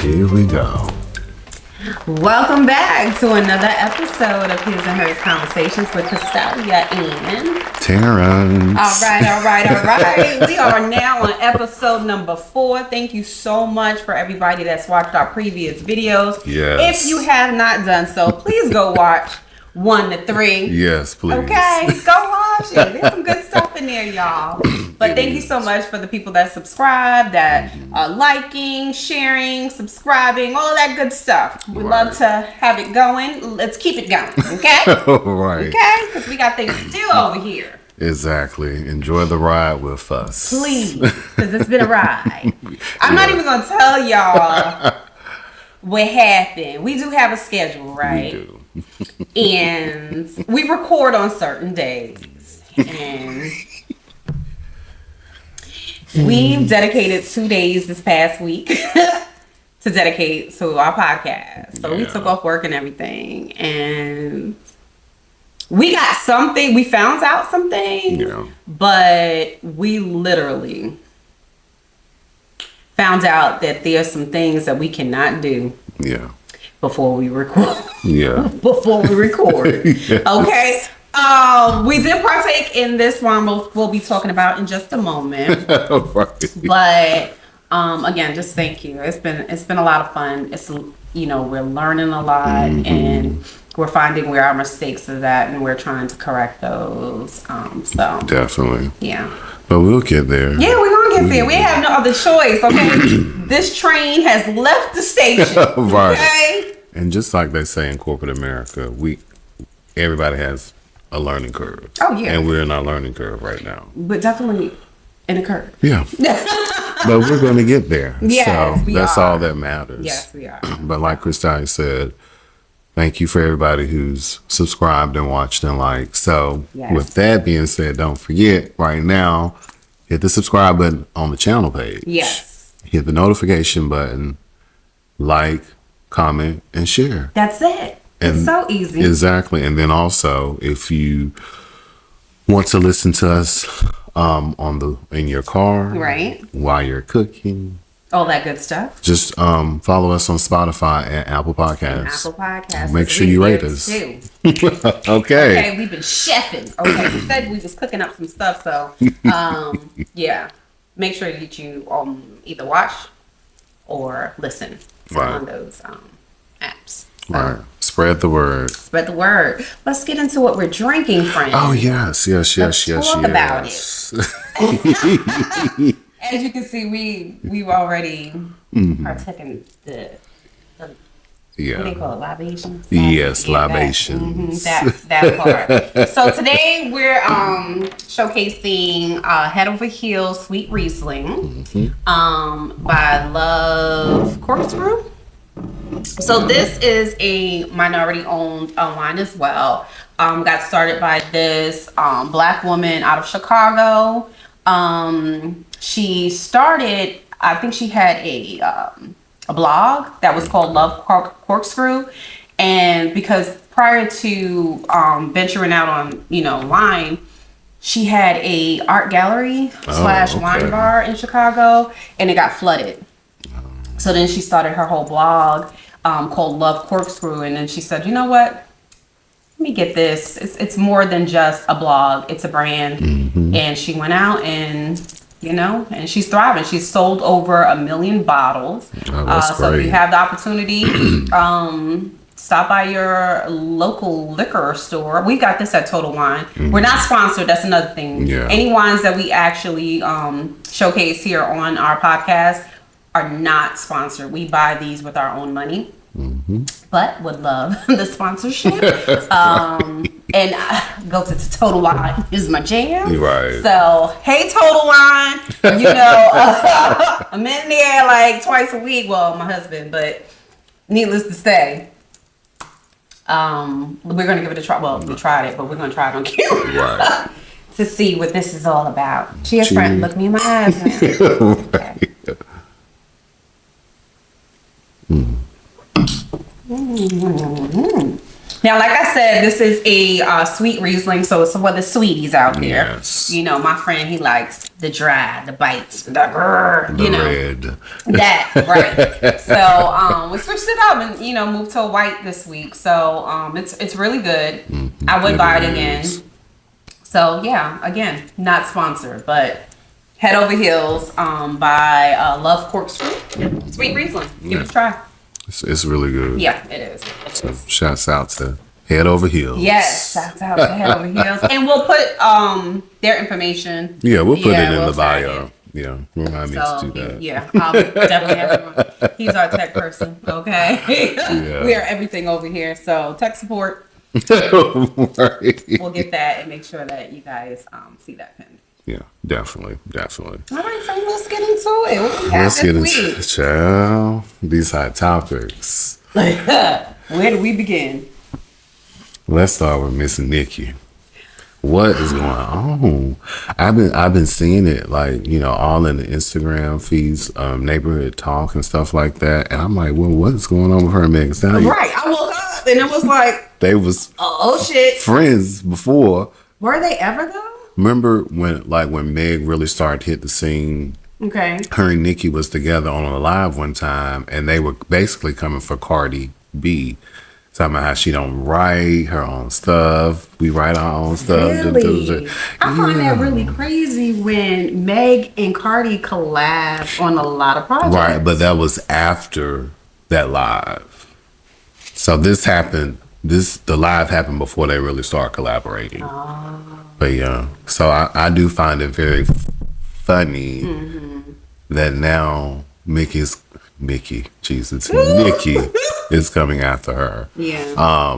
Here we go. Welcome back to another episode of His and Hers Conversations with Christaylia and Terrance. All right. We are now on episode number 4. Thank you so much for everybody that's watched our previous videos. Yes. If you have not done so, please go watch 1 to 3. Yes, please. Okay, go watch it. There's some good stuff in there, y'all. But thank you so much for the people that subscribe, that are liking, sharing, subscribing, all of that good stuff. We love to have it going. Let's keep it going, okay? Right. Okay? Because we got things to do over here. Exactly. Enjoy the ride with us. Please, because it's been a ride. I'm not even going to tell y'all what happened. We do have a schedule, right? We do. And we record on certain days. And we've dedicated 2 days this past week to dedicate to our podcast. So we took off work and everything. And we got something. We found out something. Yeah. But we literally found out that there's some things that we cannot do. Yeah. Before we record. Yeah. Before we record. Yes. Okay. We did partake in this one. We'll be talking about in just a moment. Right. But again, just thank you. It's been a lot of fun. It's we're learning a lot and we're finding where our mistakes are at and we're trying to correct those. So Definitely. yeah. But we'll get there. Yeah, we're gonna get there. We have no other choice, okay? This train has left the station. Right. Okay? And just like they say in corporate America, everybody has a learning curve. Oh yeah. And we're in our learning curve right now. But definitely in a curve. Yeah. But we're gonna get there. Yes, so we that's are. all that matters. Yes, we are. But like Christaylia said, thank you for everybody who's subscribed and watched and liked. So with that being said, don't forget right now, hit the subscribe button on the channel page. Yes. Hit the notification button, like, comment, and share. That's it. It's so easy. Exactly. And then also, if you want to listen to us in your car, Right. while you're cooking, All that good stuff. just follow us on Spotify and Apple Podcasts. Apple Podcasts. Make sure you rate us. Too. Okay. Okay, we've been chefing. Okay, we said we was cooking up some stuff, so yeah. Make sure that you either watch or listen to Right. one of those apps. So, Right. Spread the word. spread the word. Let's get into what we're drinking, friends. Oh yes. Talk about As you can see, we've already partaken the what do they call it? Libations? Yes, Yeah, libations. That part. So today we're showcasing Head Over Heels Sweet Riesling by Love Corkscrew. So this is a minority-owned wine as well. Got started by this black woman out of Chicago. She started, I think she had a blog that was called Love Corkscrew, and because prior to venturing out on wine, she had a art gallery / wine bar in Chicago, and it got flooded. So then she started her whole blog called Love Corkscrew, and then she said, you know what? Let me get this. It's more than just a blog. It's a brand. And she went out and and she's thriving. She's sold over 1 million bottles. Oh, that's so great. if you have the opportunity, stop by your local liquor store. We got this at Total Wine. We're not sponsored. That's another thing. Yeah. Any wines that we actually showcase here on our podcast are not sponsored. We buy these with our own money. But would love the sponsorship. And go to Total Wine is my jam. Right. So, hey, Total Wine. I'm in there like twice a week. Well, my husband, but needless to say, we're going to give it a try. Well, we tried it, but we're going to try it on camera. Right. To see what this is all about. Cheers, friend. Look me in my eyes. Okay. Now, like I said, this is a sweet Riesling, so it's for the sweeties out there. Yes. You know, my friend, he likes the dry, the bites, the red. That, right. So, we switched it up and, moved to a white this week. So, it's really good. Mm-hmm. I would buy it again. So, yeah, again, not sponsored, but Head Over Heels by Love Corkscrew. Sweet Riesling. Give it a try. It's really good. Yeah, it is. So shouts out to Head Over Heels. Yes, shouts out to Head Over Heels. And we'll put their information. Yeah, we'll put it in the bio. Yeah, remind me to do that. Yeah, I'll definitely have him. He's our tech person, okay? Yeah. We are everything over here. So tech support. Right. We'll get that and make sure that you guys see that pin. Yeah, definitely. All right, so let's get into it. What we have Let's get this into week? child, these hot topics. Where do we begin? Let's start with Miss Nikki. What is going on? I've been seeing it all in the Instagram feeds, neighborhood talk and stuff like that, and I'm like, well, what's going on with her and Megan Thee Stallion? Right, I woke up and it was like, They was oh shit. friends before. Were they ever though? Remember when Meg really started to hit the scene? Okay. Her and Nicki was together on a live one time, and they were basically coming for Cardi B, talking about how she don't write her own stuff. We write our own stuff. Really? I find that really crazy when Meg and Cardi collab on a lot of projects. Right, but that was after that live. So this happened. The live happened before they really start collaborating. Oh. But yeah, so I do find it very funny that now Nikki is coming after her. Yeah.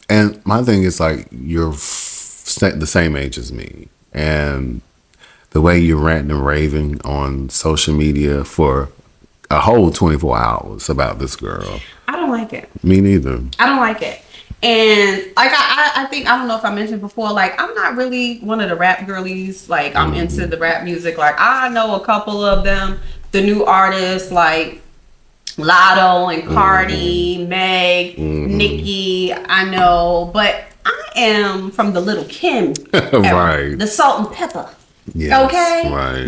And my thing is you're the same age as me, and the way you're ranting and raving on social media for a whole 24 hours about this girl. I don't like it. Me neither. I don't like it. And I think, I don't know if I mentioned before, I'm not really one of the rap girlies. I'm into the rap music. I know a couple of them, the new artists like Lotto and Cardi, Meg, Nicki, I know, but I am from the Little Kim era, Right. the Salt and Pepper. Yes, Okay? right.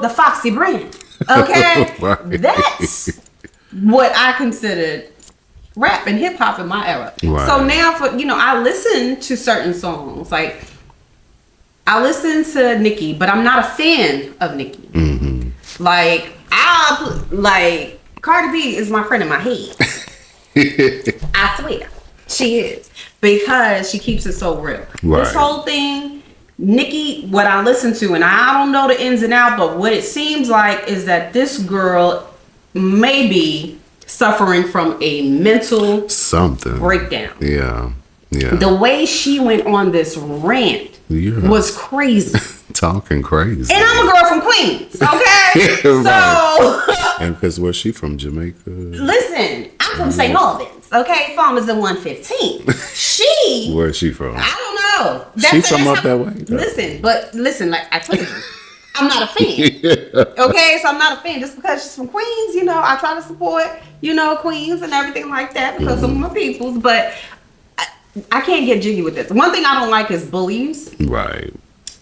The Foxy brand. Okay? Right. That's what I considered rap and hip hop in my era. Right. So now I listen to certain songs. I listen to Nicki, but I'm not a fan of Nicki. Mm-hmm. Cardi B is my friend in my head. I swear. She is. Because she keeps it so real. Right. This whole thing, Nicki, what I listen to, and I don't know the ins and outs, but what it seems like is that this girl may be suffering from a mental breakdown. Yeah. The way she went on this rant was crazy. Talking crazy. And I'm a girl from Queens, okay? Right. And because where's she from? Jamaica? Listen, I'm from St. Albans, okay? Farmers in 115. Where's she from? I don't know. She's from up that way. Listen, like I told you, I'm not a fan. Okay, so I'm not a fan just because she's from Queens. I try to support, Queens and everything like that because of my peoples. But I can't get jiggy with this. One thing I don't like is bullies. Right.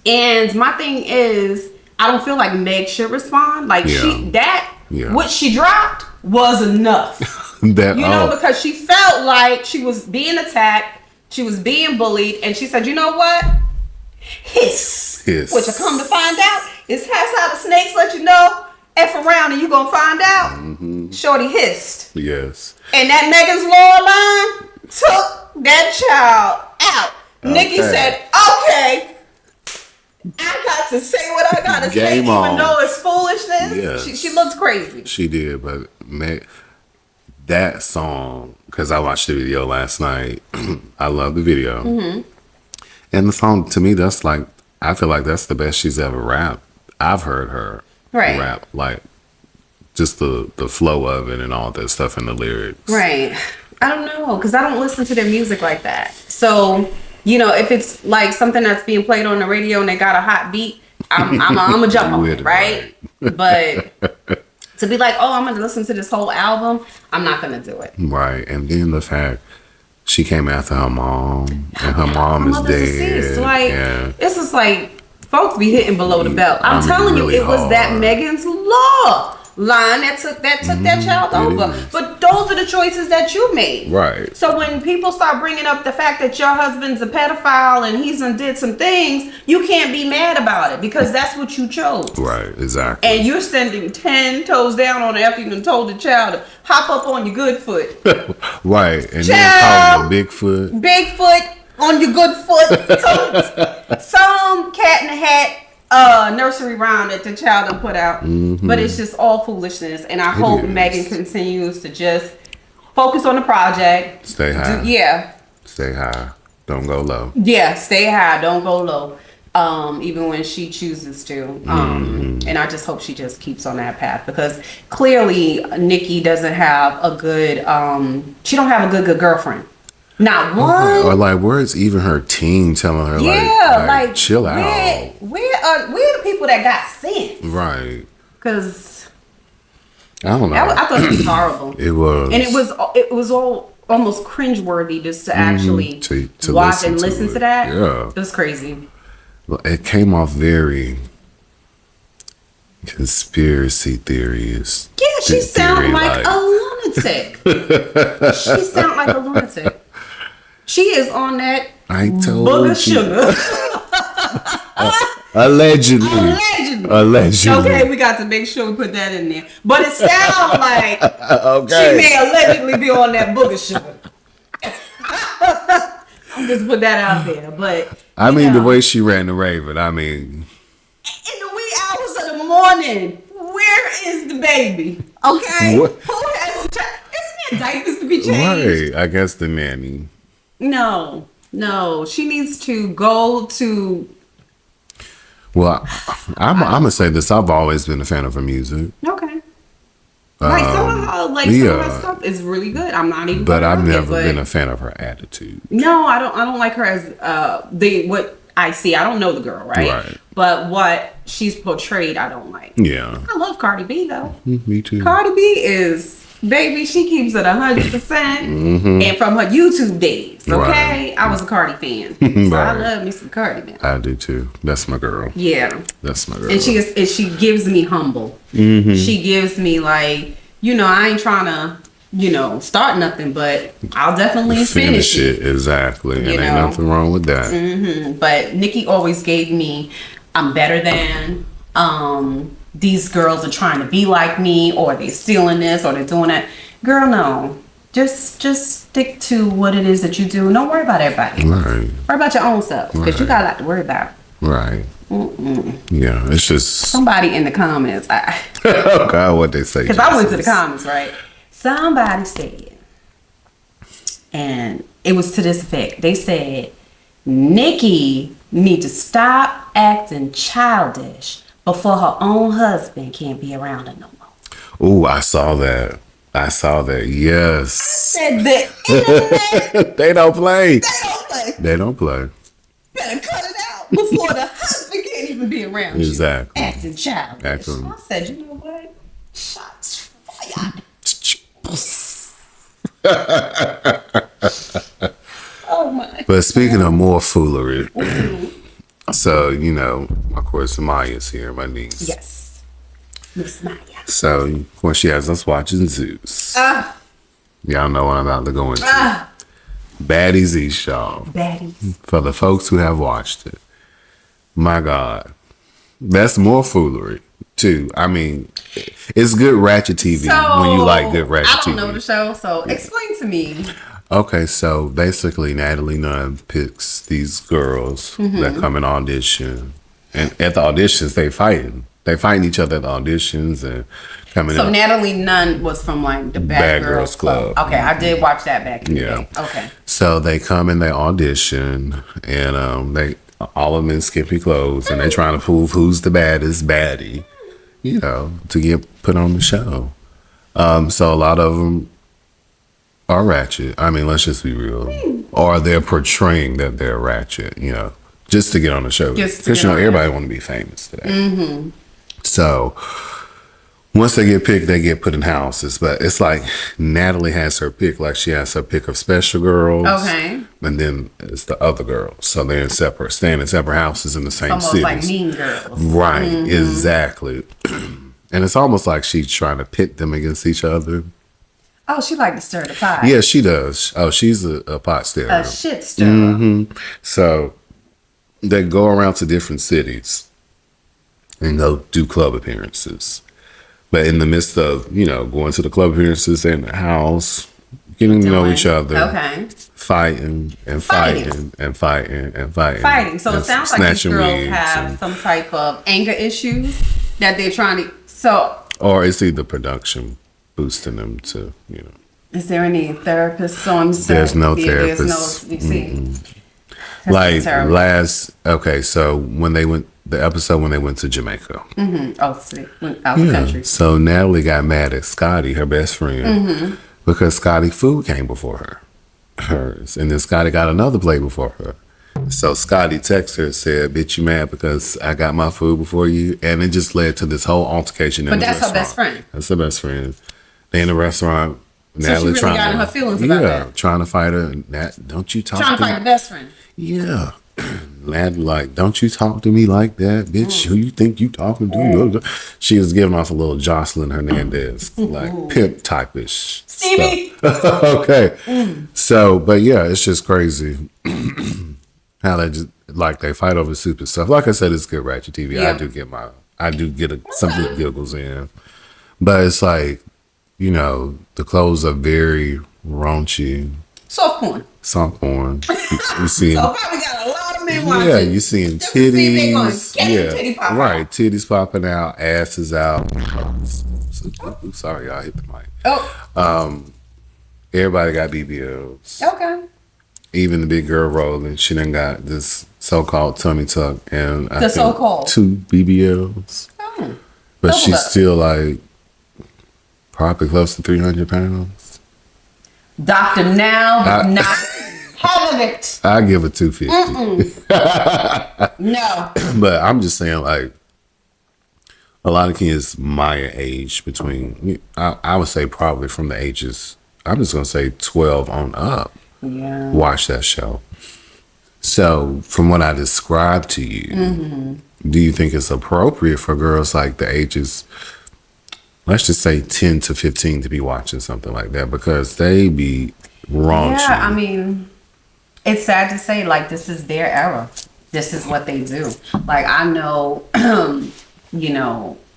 And my thing is, I don't feel like Meg should respond. What she dropped was enough. Because she felt like she was being attacked, she was being bullied, and she said, you know what? Hiss. Which I come to find out is that's how the snakes let you know. F around and you gonna find out. Mm-hmm. Shorty hissed. Yes. And that Megan's Law line took that child out. Okay. Nicki said, okay, I got to say what I gotta say, even though it's foolishness. Yes. She looks crazy. She did, but that song, because I watched the video last night, I love the video. Mm-hmm. And the song, to me, I feel like that's the best she's ever rapped. I've heard her rap, just the flow of it and all that stuff in the lyrics. Right. I don't know, because I don't listen to their music like that. So, if it's something that's being played on the radio and they got a hot beat, I'm a jump on it, right? But to be like, oh, I'm going to listen to this whole album, I'm not going to do it. Right. And then the fact she came after her mom, and her mom is dead. Like, it's just like folks be hitting below the belt. I'm telling you, it was that Megan's Law line that took that child over. But those are the choices that you made. Right. So when people start bringing up the fact that your husband's a pedophile and he's did some things, you can't be mad about it because that's what you chose. Right, exactly. And you're standing 10 toes down on it after you told the child to hop up on your good foot. Right. And then calling him Bigfoot. Bigfoot on your good foot. Some cat in the hat nursery rhyme that the child done put out. But it's just all foolishness. And I hope Megan continues to just focus on the project. Stay high. Stay high. Don't go low. Yeah, stay high. Don't go low. Even when she chooses to. And I just hope she just keeps on that path because clearly Nikki doesn't have a good, she don't have a good girlfriend. Not one. Or like, where's even her team telling her, like chill out? Where are the people that got sense? Right. Because I don't know. I thought it was horrible. It was. And it was all almost cringeworthy just to actually to watch and listen to that. Yeah. It was crazy. It came off very conspiracy theories. Yeah, she sounded like a lunatic. She sounded like a lunatic. She is on that booger sugar. Allegedly. Okay, we got to make sure we put that in there. But it sounds like she may allegedly be on that booger sugar. I'm just put that out there. But I mean, the way she ran the Raven, I mean, in the wee hours of the morning, where is the baby? Okay, what? Who has the child? Isn't there diapers to be changed? Right, I guess the nanny. No, she needs to go to. Well, I'm gonna say this. I've always been a fan of her music. Okay. Like some of her stuff is really good. I'm not even. But I've never been a fan of her attitude. No, I don't like her as what I see. I don't know the girl, right? But what she's portrayed, I don't like. Yeah. I love Cardi B though. Me too. Cardi B is. Baby, she keeps it 100%, and from her YouTube days. Okay, I was a Cardi fan, so I love me some Cardi, man. I do too. That's my girl. Yeah, that's my girl. And she gives me humble. She gives me like, I ain't trying to, start nothing, but I'll definitely finish it. Exactly, and ain't nothing wrong with that. But Nikki always gave me, I'm better than. These girls are trying to be like me, or they're stealing this, or they're doing that. Girl, no. Just stick to what it is that you do. Don't worry about everybody. Right. Worry about your own self, because you got a lot to worry about. Right. Yeah, it's just somebody in the comments. Oh God, what they say? Because I went to the comments, right? Somebody said, and it was to this effect. They said, Nikki need to stop acting childish before her own husband can't be around her no more. Oh, I saw that. Yes. I said the internet. They don't play. They don't play. Better cut it out before the husband can't even be around you. Exactly. Acting childish. I said, you know what? Shots fired. Oh my. But speaking of more foolery. So, of course, Maya's here, my niece. Yes. Miss Maya. So, of course, she has us watching Zeus. Y'all know what I'm about to go into. Baddies East, y'all. Baddies. For the folks who have watched it. My God. That's more foolery, too. I mean, it's good ratchet TV when you like good ratchet TV. I don't know the show, so explain to me. Okay, so basically Natalie Nunn picks these girls that come and audition. And at the auditions, they fighting. They fighting each other at the auditions and coming in. So Natalie Nunn was from like the Bad Girls Club. Okay, I did watch that back in the day. Okay. So they come and they audition and they all of them in skimpy clothes and they're trying to prove who's the baddest baddie, to get put on the show. So a lot of them are ratchet. I mean, let's just be real. Or they're portraying that they're ratchet, just to get on the show. Because, everybody want to be famous today. So once they get picked, they get put in houses. But it's like Natalie has her pick, like she has her pick of special girls. Okay. And then it's the other girls. So they're staying in separate houses in the same almost cities. Like Mean Girls. Right, exactly. And it's almost like she's trying to pit them against each other. Oh, she like to stir the pot. Yeah, she does. Oh, she's a pot stirrer. A shit stirrer. So they go around to different cities and go do club appearances. But in the midst of, going to the club appearances, they're in the house, getting to know each other. Okay. Fighting and fighting and fighting and fighting. Fighting. So it sounds like these girls have some type of anger issues that they're trying to. Or it's either production boosting them to, Is there any therapists on set? There's no therapists. There's no, you see. So when they went, the episode when they went to Jamaica. Oh, see, went out the country. So Natalie got mad at Scotty, her best friend, because Scotty food came before hers. And then Scotty got another plate before her. So Scotty texted her and said, bitch, you mad because I got my food before you? And it just led to this whole altercation in the restaurant. But that's her best friend. That's her best friend. They in the restaurant. Natalie she really got in her feelings about that. Trying to fight her. Don't you talk trying to fight the best friend. Yeah. Natalie, like, don't you talk to me like that, bitch. Who you think you talking to? She was giving off a little Jocelyn Hernandez, like pimp type-ish Stevie. stuff. Okay. So, but yeah, it's just crazy how they just, like, they fight over stupid stuff. Like I said, it's good ratchet TV. Yeah. I do get some good giggles in. But it's like, the clothes are very raunchy. Soft porn. You see, So probably got a lot of men watching. yeah, you seeing Just to see if they gonna titties. get Yeah, titty pop right. out. Titties popping out, asses out. Sorry, y'all hit the mic. Oh, Everybody got BBLs. okay. Even the big girl rolling, she done got this so-called tummy tuck and I think so-called 2 BBLs. Oh. But Double she's up. still like probably close to 300 pounds. Dr. Now, not hell of it. I give her 250. No. But I'm just saying, like, a lot of kids my age between, I would say probably from the ages, I'm just going to say 12 on up, Yeah. watch that show. So from what I described to you, do you think it's appropriate for girls like the ages, let's just say 10 to 15 to be watching something like that? Because they be raunchy. Yeah, I mean, it's sad to say, like, this is their era. This is what they do. Like, I know,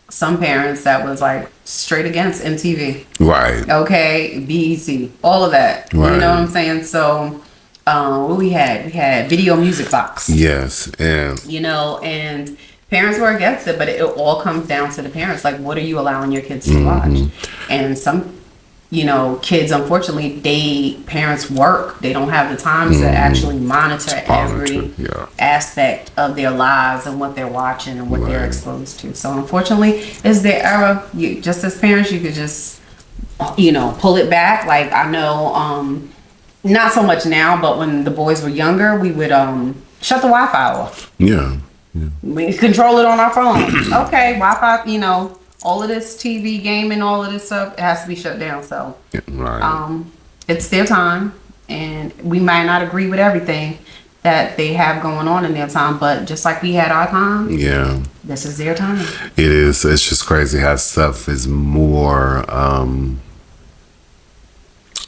some parents that was like straight against MTV. Right. Okay, BET, all of that. Right. You know what I'm saying? So, what we had Video Music Box. Yes. And And parents were against it, but it all comes down to the parents. Like, what are you allowing your kids to watch? And some, kids, unfortunately, parents work. They don't have the time to actually monitor every aspect of their lives and what they're watching and what they're exposed to. So, unfortunately, it's their era. Just as parents, you could just, pull it back. Like, I know, not so much now, but when the boys were younger, we would shut the Wi-Fi off. yeah. We control it on our phone. Okay, Wi-Fi, all of this TV, gaming, all of this stuff, it has to be shut down. So, Right. it's their time, and we might not agree with everything that they have going on in their time, but just like we had our time, Yeah. this is their time. It is. It's just crazy how stuff is more on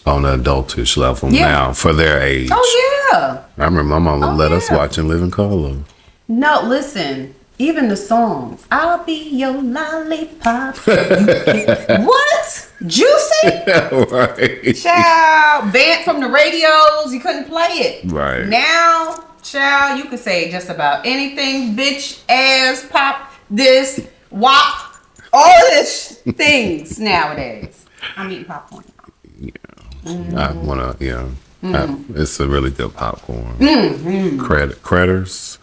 an adultish level now for their age. Oh, yeah. I remember my mama let us watch In Living Color. No, listen. Even the songs. I'll be your lollipop. What? Juicy? Right. Child. Banned from the radios. You couldn't play it. Right. Now, child, you can say just about anything. Bitch, ass, pop, this, wop. All of this things nowadays. I'm eating popcorn. I want to, it's a really good popcorn. Crackers.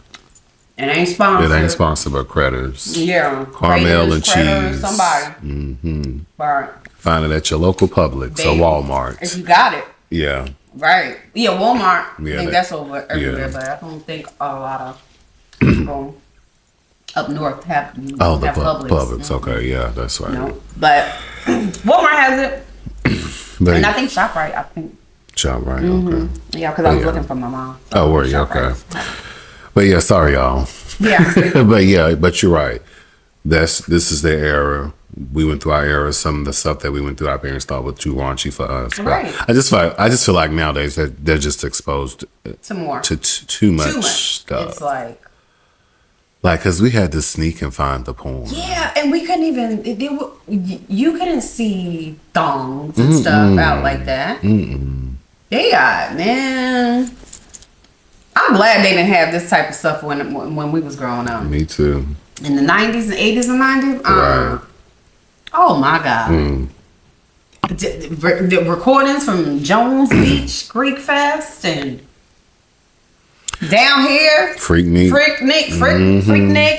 It ain't sponsored. It ain't sponsored, but Crackers. Yeah. Caramel and Craters, cheese. somebody. Mm-hmm. Right. Find it at your local Publix or Walmart. If you got it. Yeah. Right. Yeah, Walmart. Yeah, I think that's over everywhere, but I don't think a lot of people Up north have the Publix. Publix. Okay, yeah, that's right. No, but Walmart has it, But and I think ShopRite. I think ShopRite. Okay. yeah, because I was looking for my mom. Oh, were you? Okay. But yeah, sorry y'all. Yeah. but you're right. This is their era. We went through our era. Some of the stuff that we went through, our parents thought was too raunchy for us. But Right. I just feel like nowadays that they're just exposed To more. to too much stuff. It's like because we had to sneak and find the porn. yeah, and we couldn't even. You couldn't see thongs and stuff out like that. They got man. I'm glad they didn't have this type of stuff when we was growing up. Me too. In the 90s and 80s and 90s. Right. Oh my God. The recordings from Jones Beach, Greek Fest, and down here, Freaknik,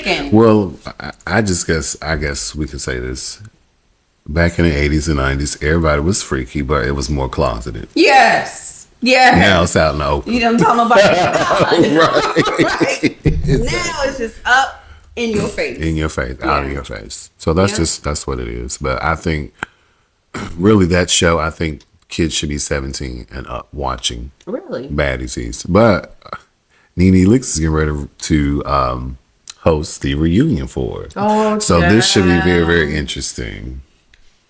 and Well, I guess we could say this. Back in the 80s and 90s, everybody was freaky, but it was more closeted. yes. Now it's out in the open. You don't tell nobody. Right. Now it's just up in your face. In your face, out of your face. So that's what it is. But I think really that show, I think kids should be 17 and up watching Really? Baddies. But Nene Leakes is getting ready to host the reunion for it. Oh, so this should be very, very interesting.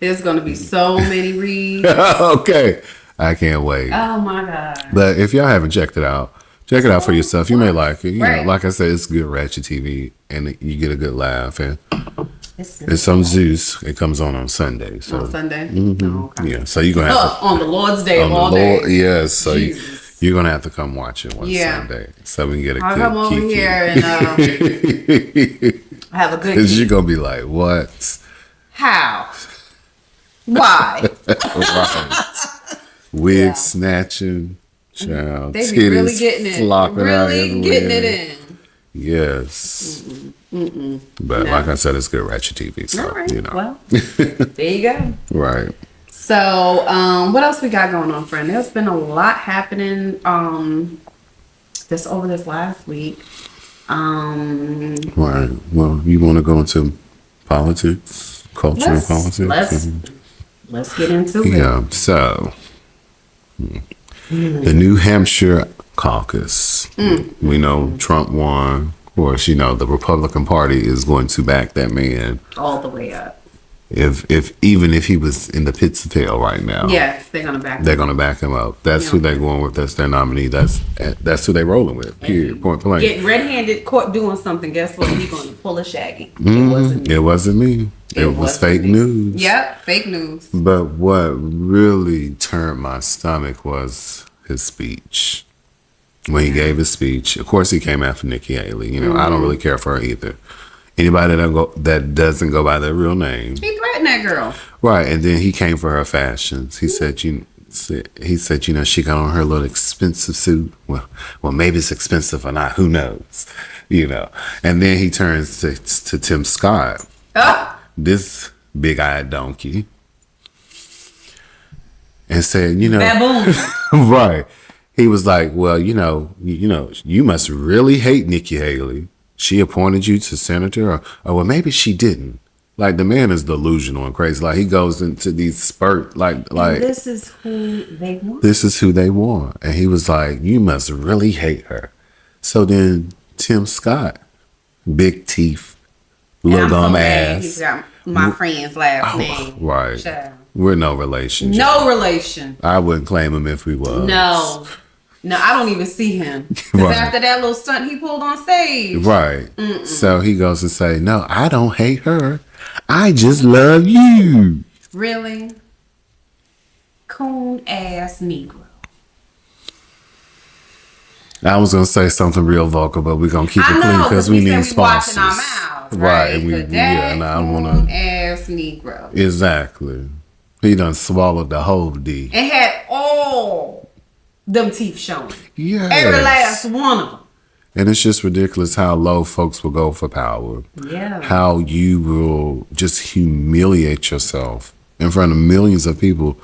There's going to be so many reads. Okay. I can't wait. Oh my God. But if y'all haven't checked it out, check it out for yourself. You may like it. You Right. know, like I said, it's good ratchet TV, and you get a good laugh. And It's it's on Zeus. It comes on Sunday. So on Sunday. Oh, okay. yeah, so you're gonna have On the Lord's Day of to all days. yes. So Jesus. you're gonna have to come watch it one Yeah. Sunday, so we can get a I'll good come over kiki. here and have a good Cause kiki. you're gonna be like, what? How? Why? Right. Wig snatching, child. They be really titties getting it. flopping out Really getting it everywhere. in. Yes. But No. like I said, it's good ratchet TV. So, All right. you know. Well, there you go. Right. So, what else we got going on, friend? There's been a lot happening this last week. Right. Well, you want to go into politics, culture and politics? Let's get into it. Yeah. So, the New Hampshire caucus. We know Trump won. Of course, you know, the Republican Party is going to back that man. All the way up. Even if he was in the pits of hell right now. Yes, they're gonna back. They're gonna back him up. That's who they're going with. That's their nominee. That's who they rolling with. Period. Point blank. Get red-handed caught doing something. Guess what? He's gonna pull a Shaggy. It wasn't me. It wasn't me. It was wasn't fake me. news. Yep, fake news. But what really turned my stomach was his speech. When he gave his speech, of course he came after Nikki Haley. You know, I don't really care for her either. Anybody that doesn't go by their real name. He threatened that girl. Right, and then he came for her fashions. He said, you know, she got on her little expensive suit. Well, maybe it's expensive or not. Who knows? You know. And then he turns to Tim Scott, this big-eyed donkey, and said, you know, Baboon. right. He was like, well, you know, you must really hate Nikki Haley. She appointed you to senator, or well, maybe she didn't. Like, the man is delusional and crazy. Like, he goes into these spurt, like This is who they want. this is who they want. And he was like, you must really hate her. So then Tim Scott, big teeth, little dumb ass. He's got my friend's last name. Right. Child. We're no relation. No relation. I wouldn't claim him if we was. No, I don't even see him. 'Cause Right. after that little stunt he pulled on stage. Right. So he goes to say, no, I don't hate her. I just love you. Really? Coon ass Negro. I was going to say something real vocal, but we're going to keep it clean because we need sponsors. Watching our mouths, Right. and I don't want coon to. ass Negro. Exactly. He done swallowed the whole D. And had all them teeth showing. Yes. Every last one of them. And it's just ridiculous how low folks will go for power. Yeah. How you will just humiliate yourself in front of millions of people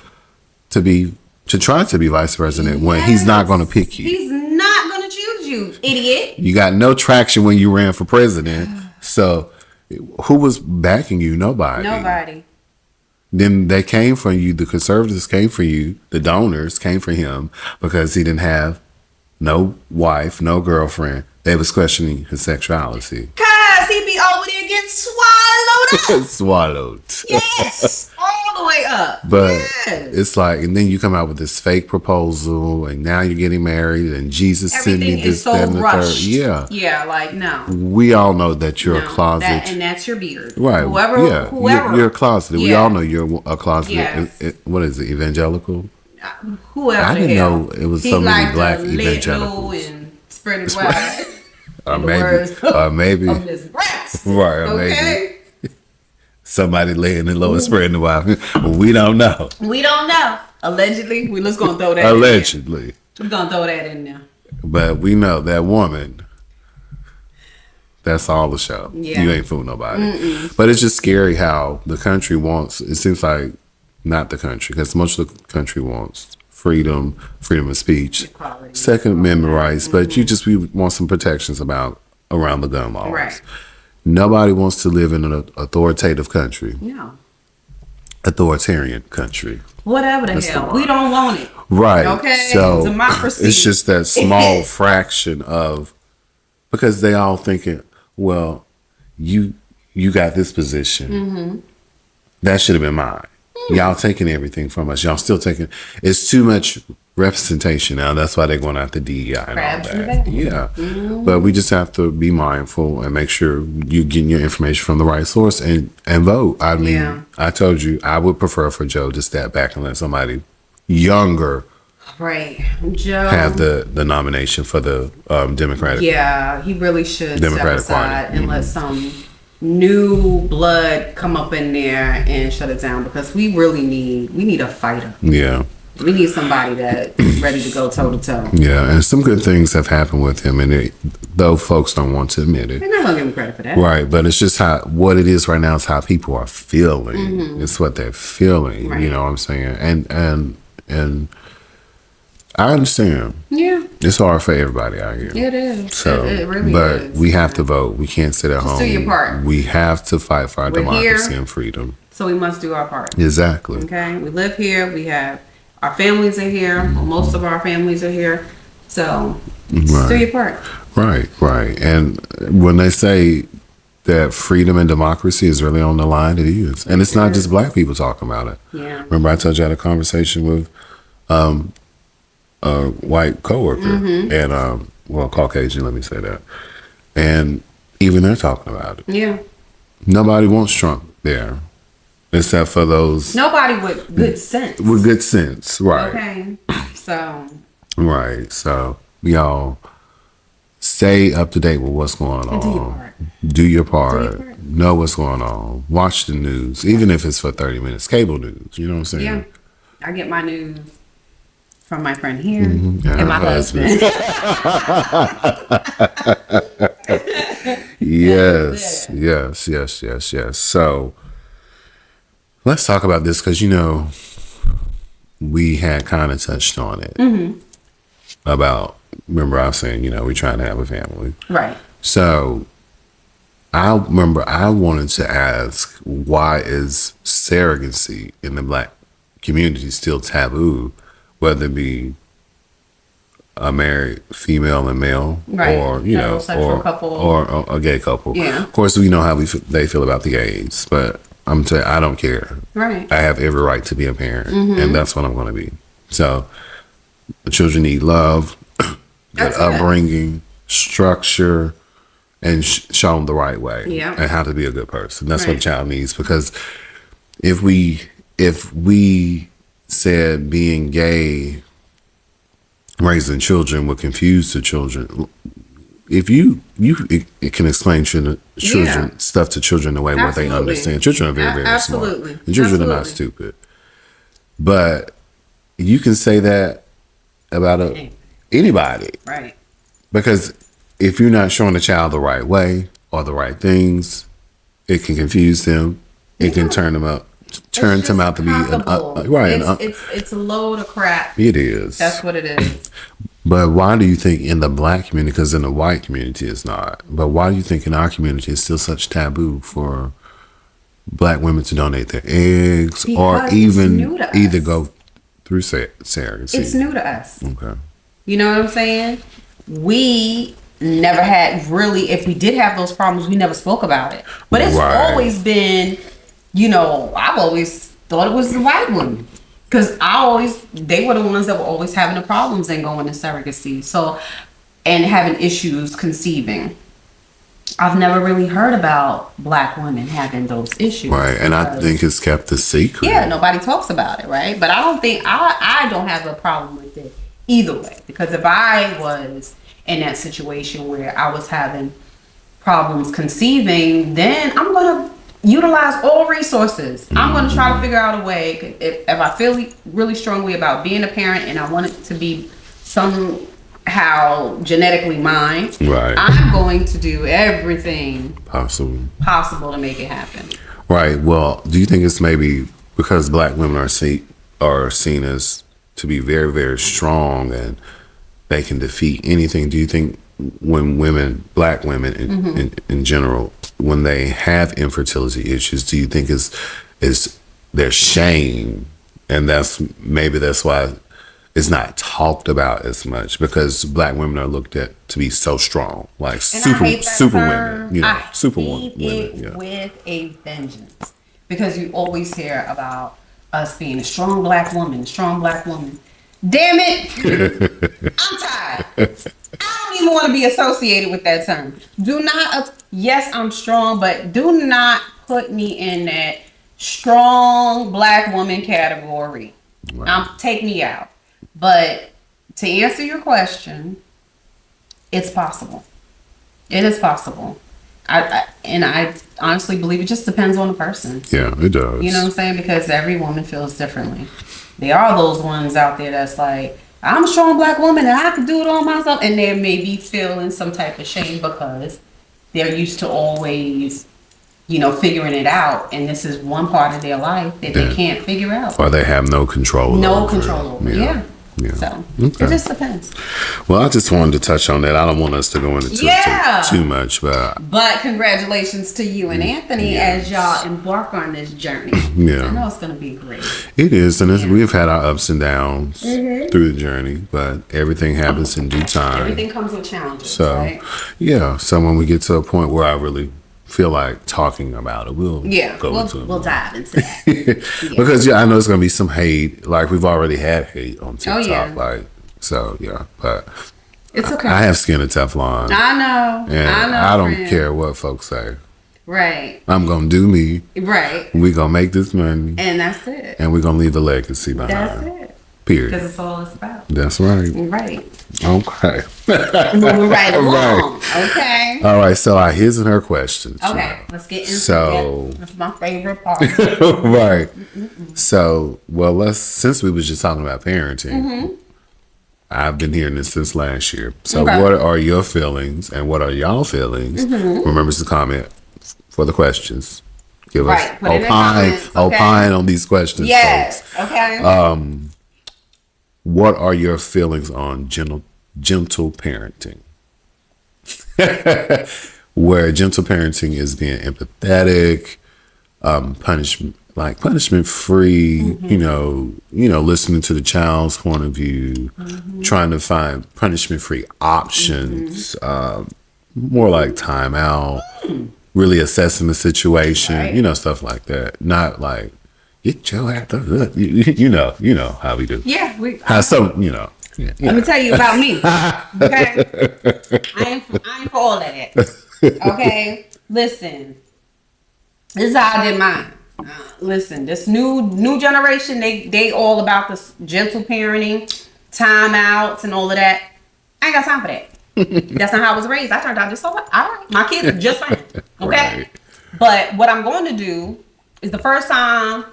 to try to be vice president when he's not going to pick you. He's not going to choose you, idiot. You got no traction when you ran for president. So who was backing you? Nobody. Then they came from you. The conservatives came for you. The donors came for him because he didn't have no wife, no girlfriend. They was questioning his sexuality. Cause he be over there getting swallowed up. Swallowed. Yes. All the way up. But yes. it's like, and then you come out with this fake proposal, and now you're getting married, and Jesus sent me this, so that, and the rushed. third. Yeah. Yeah, like, no. We all know that you're a closet. And that's your beard. Right. Whoever. You're a closet. Yeah. We all know you're a closet. Yes. What is it? Evangelical? Whoever. I didn't know it was so many black evangelicals. And spread it wide. Or maybe. Of Miss Bratz. Right. Or maybe somebody laying it low and spreading the wide. We don't know. We don't know. Allegedly. We're just going to throw that Allegedly. in there. We're going to throw that in there. But we know that woman. That's all the show. Yeah. You ain't fooling nobody. But it's just scary how the country wants, it seems like not the country, because most of the country wants freedom of speech, Equality. Second Amendment rights, but we want some protections around the gun laws. Right. Nobody wants to live in an authoritative country. No. Authoritarian country. Whatever the hell. We don't want it. Right. Okay. So democracy. it's just that small fraction of, because they all thinking, well, you got this position. That should have been mine. Y'all taking everything from us. Y'all still taking. It's too much representation now. That's why they're going after DEI and Crabs all in the that. bag. Yeah. But we just have to be mindful and make sure you're getting your information from the right source and vote. I mean, I told you I would prefer for Joe to step back and let somebody younger Joe have the nomination for the Democratic. Yeah, he really should Democratic step aside Party. and let some new blood come up in there and shut it down, because we need a fighter. Yeah. We need somebody that's ready to go toe to toe. Yeah, and some good things have happened with him, and though folks don't want to admit it. They're not gonna give him credit for that. Right, but it's just what it is right now is how people are feeling. It's what they're feeling. Right. You know what I'm saying? And I understand. Yeah. It's hard for everybody out here. It is. So, it really but is. we have to vote. We can't sit at home. do your part. We have to fight for our We're democracy here. and freedom. So we must do our part. Exactly. Okay? We live here. We have our families are here. Well, most of our families are here. So just do your part. Right. And when they say that freedom and democracy is really on the line, it is. And it's not just black people talking about it. Yeah. Remember I told you I had a conversation with a white coworker and Caucasian, let me say that. And even they're talking about it. Yeah. Nobody wants Trump there. Except for those Nobody with good sense. with good sense. Right. Okay. So Right. So y'all stay up to date with what's going on. do your part. Do your part. Do your part. Know what's going on. Watch the news, even if it's for 30 minutes. Cable news. You know what I'm saying? Yeah. I get my news from my friend here And and my her husband. Yes. So let's talk about this because, we had kind of touched on it about, remember I was saying, we're trying to have a family. Right. So I remember I wanted to ask, why is surrogacy in the black community still taboo, whether it be a married female and male, Right. or Heterosexual couple. or a gay couple. Yeah. Of course, we know how they feel about the gays, but I'm telling you, I don't care. Right. I have every right to be a parent, and that's what I'm going to be. So, the children need love, good That's it. upbringing, structure, and shown the right way, Yeah. and how to be a good person. That's what a Right. child needs. Because if we said being gay, raising children would confuse the children. If it can explain children stuff to children the way what they Absolutely. understand. Children are very, very Absolutely. smart. And children are not Absolutely. stupid. But you can say that about anybody. Right. Because if you're not showing the child the right way or the right things, it can confuse them. It can turn them out to be Possible. right. It's a load of crap. It is. That's what it is. But why do you think in the black community, because in the white community it's not, but why do you think in our community it's still such taboo for black women to donate their eggs or even either go through surrogacy? It's new to us. Okay. You know what I'm saying? We never had really, if we did have those problems, we never spoke about it. But it's always been, I've always thought it was the white women. Because they were the ones that were always having the problems and going to surrogacy. So, and having issues conceiving. I've never really heard about black women having those issues. Right, and I think it's kept a secret. Yeah, nobody talks about it, right? But I don't think, I don't have a problem with it either way. Because if I was in that situation where I was having problems conceiving, then I'm going to utilize all resources. I'm going to try to figure out a way. If I feel really strongly about being a parent and I want it to be somehow genetically mine, I'm going to do everything possible to make it happen. Right. Well, do you think it's maybe because black women are seen as to be very, very strong and they can defeat anything? Do you think when black women in general, when they have infertility issues, do you think is their shame, and that's why it's not talked about as much, because black women are looked at to be so strong, like super women, super women. With a vengeance, because you always hear about us being a strong black woman. Damn it, I'm tired. I don't even want to be associated with that term. Yes, I'm strong, but do not put me in that strong black woman category. Take me out. But to answer your question, it's possible. It is possible. I honestly believe it just depends on the person. Yeah, it does. You know what I'm saying? Because every woman feels differently. There are those ones out there that's like, I'm a strong black woman and I can do it all myself. And they may be feeling some type of shame because they're used to always, figuring it out. And this is one part of their life that they can't figure out. Or they have no control over. Yeah. So it just depends. Well, I just wanted to touch on that. I don't want us to go into too much, but congratulations to you and Anthony as y'all embark on this journey. I know it's going to be great. It is, and we've had our ups and downs through the journey, but everything happens in due time. Everything comes with challenges. So, right? So when we get to a point where I really feel like talking about it, we'll dive into that. Because I know it's gonna be some hate, like we've already had hate on TikTok, but it's okay. I have skin of Teflon. I know, and I don't care what folks say. Right. I'm gonna do me. Right. We gonna make this money, and that's it. And we're gonna leave a legacy behind. That's it. Period. Because it's all it's about. That's right. Right. Okay. Moving right along. Right. Okay. All right. So his and her questions. Okay. Let's get into it. That's my favorite part. Right. So, since we was just talking about parenting, I've been hearing this since last year. So what are your feelings and what are y'all feelings? Remember to comment for the questions. Give us opine on these questions. Yes. Folks. Okay. What are your feelings on gentle parenting? Where gentle parenting is being empathetic, punishment free, listening to the child's point of view, trying to find punishment free options, more like timeout, really assessing the situation, stuff like that. Not like, get your ass up. You know how we do. Yeah, Let me tell you about me. Okay, I ain't for all of that. Okay, listen. This is how I did mine. Listen, this new generation, they all about this gentle parenting, timeouts, and all of that. I ain't got time for that. That's not how I was raised. I turned out just all right. My kids are just fine. Okay, right. But what I'm going to do is the first time.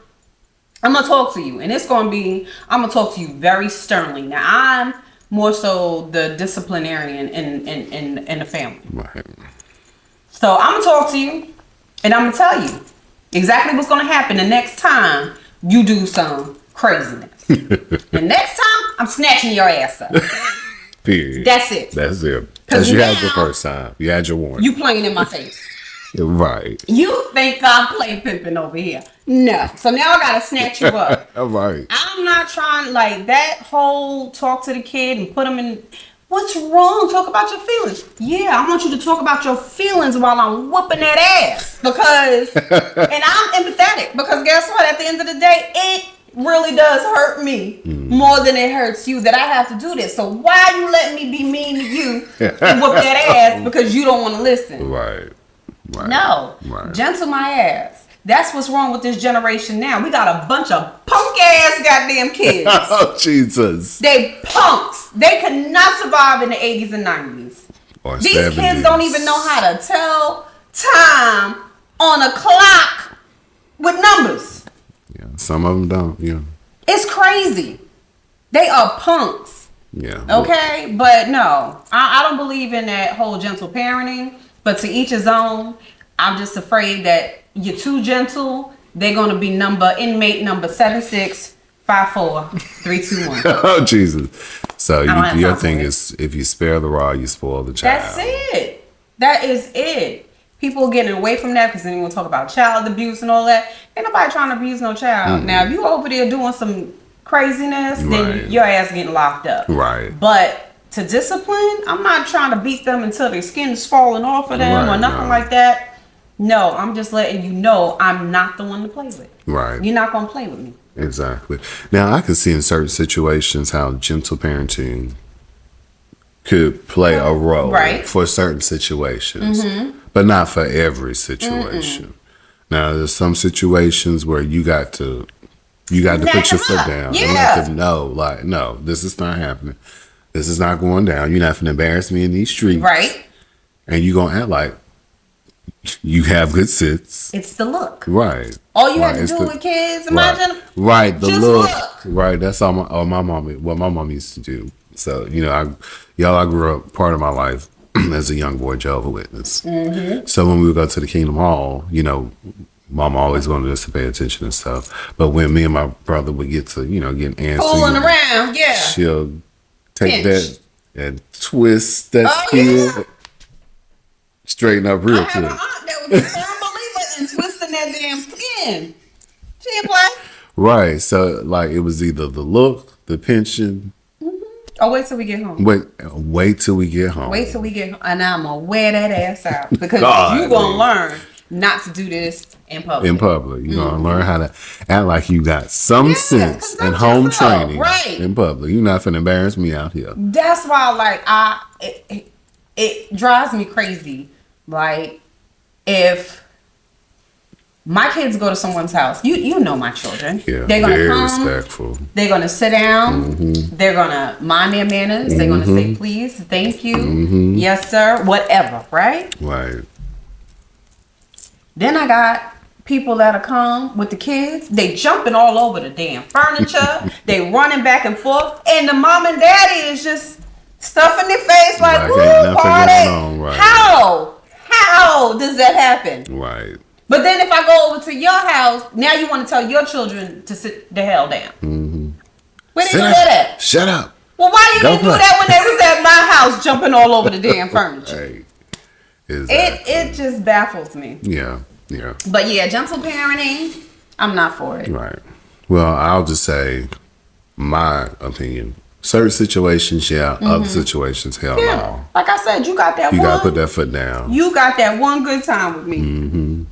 I'm going to talk to you, and I'm going to talk to you very sternly. Now, I'm more so the disciplinarian in the family. Right. So, I'm going to talk to you, and I'm going to tell you exactly what's going to happen the next time you do some craziness. The next time, I'm snatching your ass up. Period. That's it. That's it. Because you had your first time. You had your warning. You playing in my face. Right. You think I'm play pimping over here. No. So now I got to snatch you up. Right. I'm not trying, like, that whole talk to the kid and put them in... What's wrong? Talk about your feelings. Yeah, I want you to talk about your feelings while I'm whooping that ass. Because, and I'm empathetic. Because guess what? At the end of the day, it really does hurt me more than it hurts you that I have to do this. So why you letting me be mean to you and whoop that ass because you don't want to listen? Right. No. Gentle my ass. That's what's wrong with this generation now. We got a bunch of punk ass goddamn kids. Oh, Jesus. They punks. They could not survive in the 80s and 90s. Or These 70s. kids don't even know how to tell time on a clock with numbers. Yeah, some of them don't. Yeah. It's crazy. They are punks. Yeah. Okay? But no, I don't believe in that whole gentle parenting. But to each his own. I'm just afraid that you're too gentle. They're going to be inmate number 7654321. Oh, Jesus. So your thing it. is, if you spare the rod, you spoil the child. That's it. That is it. People getting away from that because then you want to talk about child abuse and all that. Ain't nobody trying to abuse no child. Now, if you over there doing some craziness, then your ass getting locked up. Right. But to discipline, I'm not trying to beat them until their skin is falling off of them or nothing like that. No, I'm just letting you know I'm not the one to play with. Right. You're not going to play with me. Exactly. Now, I can see in certain situations how gentle parenting could play a role for certain situations, but not for every situation. Now, there's some situations where you got to put your foot down and let them know, like, no, this is not happening. This is not going down. You're not going to embarrass me in these streets. Right. And you're going to act like you have good sense. It's the look. Right. All you have to do with kids, imagine. Right. The look. Right. That's all my mom used to do. So, I grew up part of my life as a young boy Jehovah's Witness. So when we would go to the Kingdom Hall, Mom always wanted us to pay attention and stuff. But when me and my brother would get to, get antsy. Fooling around, yeah. She'll take that and twist that skin. Straighten up real quick. I have an aunt that was a firm believer in twisting that damn skin. She ain't play. Right. So, like, it was either the look, the pension. Oh, wait till we get home. Wait till we get home. Wait till we get home. And I'm going to wear that ass out. Because you're going to learn not to do this in public. You're going to learn how to act like you got some sense and home training in public. You're not finna embarrass me out here. That's why, like, it drives me crazy. Like, if my kids go to someone's house, you know my children. Yeah, they're gonna come, respectful. They're gonna sit down. They're gonna mind their manners. They're gonna say please, thank you, yes sir, whatever, right? Right. Then I got people that'll come with the kids. They jumping all over the damn furniture. They running back and forth, and the mom and daddy is just stuffing their face like, woo, party. How does that happen? Right. But then if I go over to your house, now you want to tell your children to sit the hell down. Where did you do that? Shut up. Well, why you didn't do that when they was at my house jumping all over the damn furniture? Right. Exactly. It just baffles me. Yeah. But yeah, gentle parenting, I'm not for it. Right. Well, I'll just say my opinion. Certain situations, other situations, hell no. Like I said, you got that You got to put that foot down. You got that one good time with me.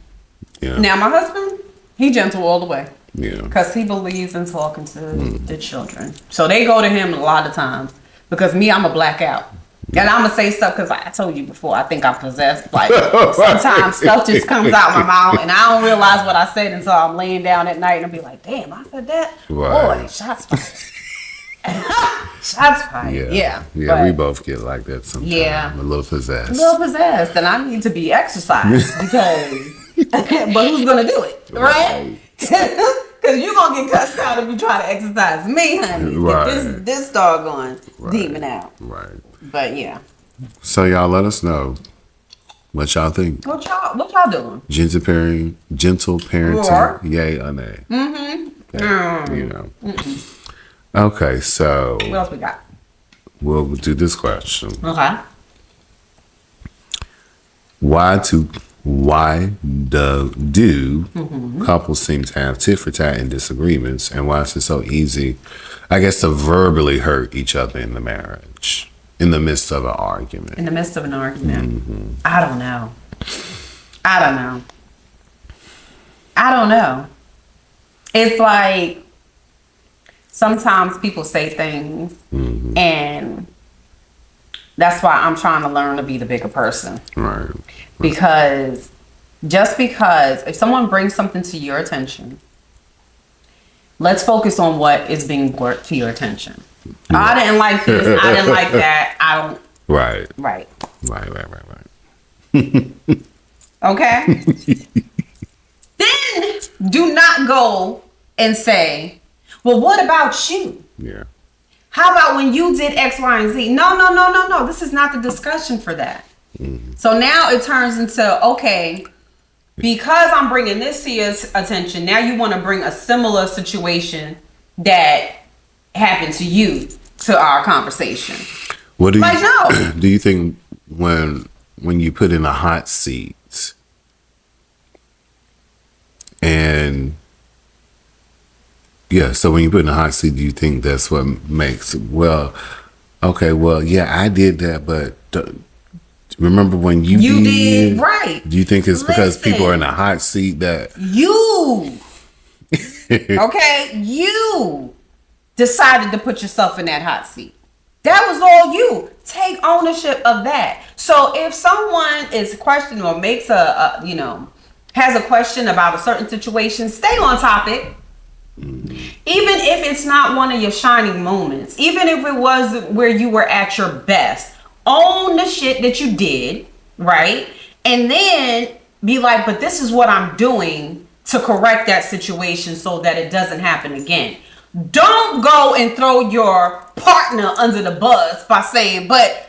Yeah. Now, my husband, he gentle all the way. Yeah. Because he believes in talking to the children. So they go to him a lot of times. Because me, I'm a blackout. And I'm going to say stuff because I told you before, I think I'm possessed. Like, sometimes stuff just comes out my mouth and I don't realize what I said until I'm laying down at night and I'll be like, damn, I said that? Right. Boy, shots fired. Shots fired. Yeah. Yeah, we both get like that sometimes. Yeah. A little possessed. And I need to be exercised because, but who's going to do it? Right? Because you're going to get cussed out if you try to exercise me, honey. Right. Get this doggone demon out. Right. But yeah. So y'all let us know what y'all think. What y'all doing? Gentle parenting, yay or nay? Okay. Okay, so what else we got? we'll do this question. Okay. Why do couples seem to have tit for tat and disagreements, and why is it so easy, I guess, to verbally hurt each other in the marriage, in the midst of an argument? In the midst of an argument. I don't know. I don't know. It's like sometimes people say things, and that's why I'm trying to learn to be the bigger person. Right. Because just because if someone brings something to your attention, let's focus on what is being brought to your attention. I didn't like this. I didn't like that. I don't. Right. Right. Okay. Then do not go and say, well, what about you? Yeah. How about when you did X, Y, and Z? No. This is not the discussion for that. So now it turns into, okay, because I'm bringing this to your attention, now you want to bring a similar situation that happened to you to our conversation. What do you no? Do you think when you put in a hot seat and so when you put in a hot seat, do you think that's what makes yeah, I did that, but remember when you did right? Do you think it's because people are in a hot seat that you you decided to put yourself in that hot seat? That was all you. Take ownership of that. So if someone is questioning or makes has a question about a certain situation, stay on topic. Even if it's not one of your shining moments, even if it was where you were at your best, own the shit that you did, right? And then be like, but this is what I'm doing to correct that situation so that it doesn't happen again. Don't go and throw your partner under the bus by saying, but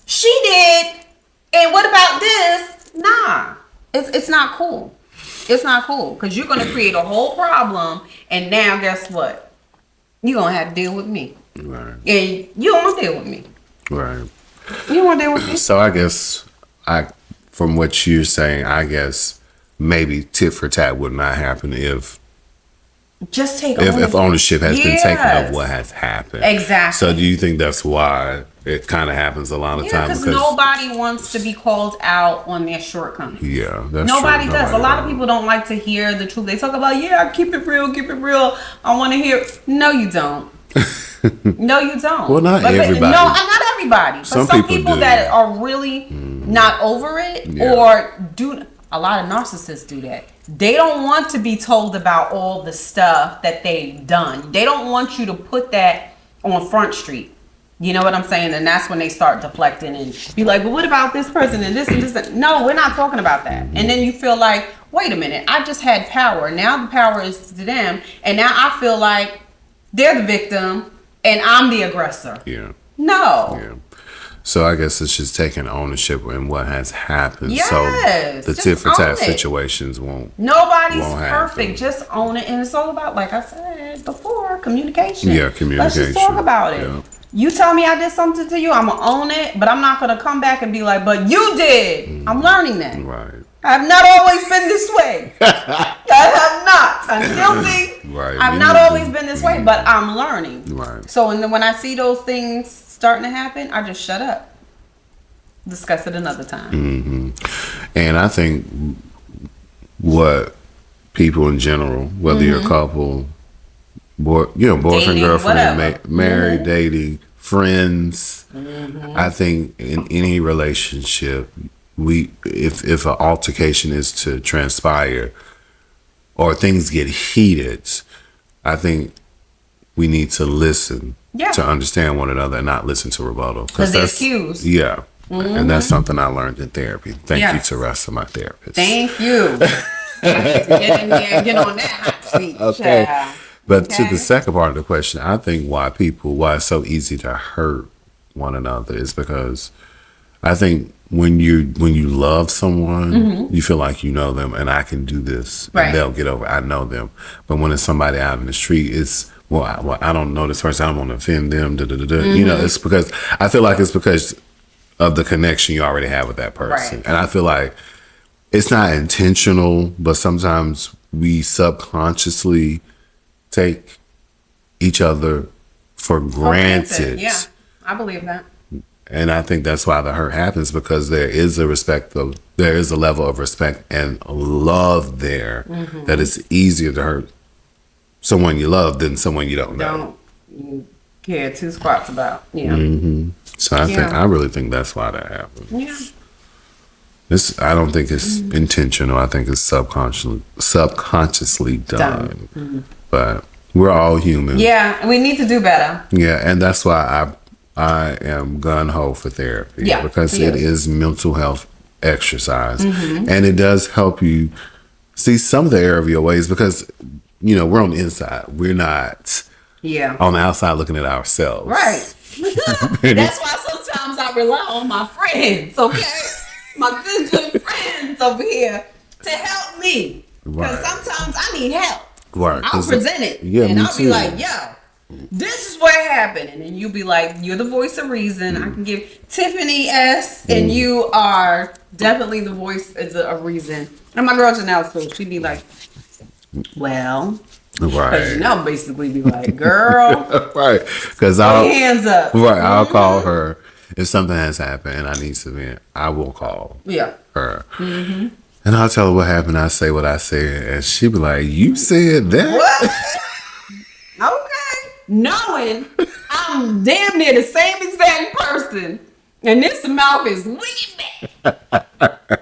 she did, and what about this? Nah, it's not cool. It's not cool because you're going to create a whole problem, and now guess what? You're going to have to deal with me. Right. And you don't want to deal with me. Right. You don't want to deal with me. So I guess from what you're saying, I guess maybe tit for tat would not happen if ownership has been taken of what has happened. Exactly. So do you think that's why it kind of happens a lot of times? Because nobody wants to be called out on their shortcomings. Yeah, that's nobody true. does. A lot of people don't like to hear the truth. They talk about, keep it real. I want to hear. No, you don't. No, you don't. Well, not everybody. No, not everybody. But some people that are really not over it or do. A lot of narcissists do that. They don't want to be told about all the stuff that they've done. They don't want you to put that on Front Street. You know what I'm saying? And that's when they start deflecting and be like, but what about this person and this and this? No, we're not talking about that. And then you feel like, wait a minute, I just had power. Now the power is to them. And now I feel like they're the victim and I'm the aggressor. Yeah. No. Yeah. So I guess it's just taking ownership in what has happened. Yes, so the tit for tat situations won't. Nobody's perfect. Happen. Just own it. And it's all about, like I said before, communication. Yeah, communication. Let's just talk about it. Yeah. You tell me I did something to you, I'm going to own it. But I'm not going to come back and be like, but you did. I'm learning that. Right. I've not always been this way. I have not. I'm guilty. Right. I've not always been this way, but I'm learning. Right. So when I see those things starting to happen, I just shut up. Discuss it another time. Mm-hmm. And I think what people in general, whether you're a couple, boyfriend, dating, girlfriend, married, dating, friends, I think in any relationship, if an altercation is to transpire or things get heated, I think we need to listen to understand one another and not listen to rebuttal. Because that's cues. Yeah. And that's something I learned in therapy. Thank you, Terrance, my therapist. Thank you. Get in there and get on that hot seat. Okay. Child. But to the second part of the question, I think why it's so easy to hurt one another is because I think when you love someone, you feel like you know them and I can do this and they'll get over. I know them. But when it's somebody out in the street, it's I don't know this person. I don't want to offend them. You know, it's because I feel like it's because of the connection you already have with that person. Right. And I feel like it's not intentional, but sometimes we subconsciously take each other for granted. Yeah, I believe that. And I think that's why the hurt happens, because there is a level of respect and love there that it's easier to hurt someone you love than someone you don't know. You care two squats about. Yeah. So I really think that's why that happens. Yeah. I don't think it's intentional. I think it's subconsciously done. But we're all human. Yeah, we need to do better. Yeah, and that's why I am gun ho for therapy. Yeah, because it is mental health exercise, and it does help you see some of the error of your ways, because you know we're on the inside. We're not on the outside looking at ourselves. Right. That's why sometimes I rely on my friends. Okay. My good friends over here to help me, because sometimes I need help. Right. I'll present it, and I'll be like, "Yo, this is what happened," and then you'll be like, "You're the voice of reason." I can give Tiffany S, and you are definitely the voice of reason. And my girl Janelle too. She'd be like, "Well." Because Janelle basically be like, "Girl, right?" Because I'll put your hands up. Right. I'll call her. If something has happened and I need to vent, I will call her. And I'll tell her what happened. I say what I said. And she be like, "You said that?" What? Okay. Knowing I'm damn near the same exact person. And this mouth is wicked bad.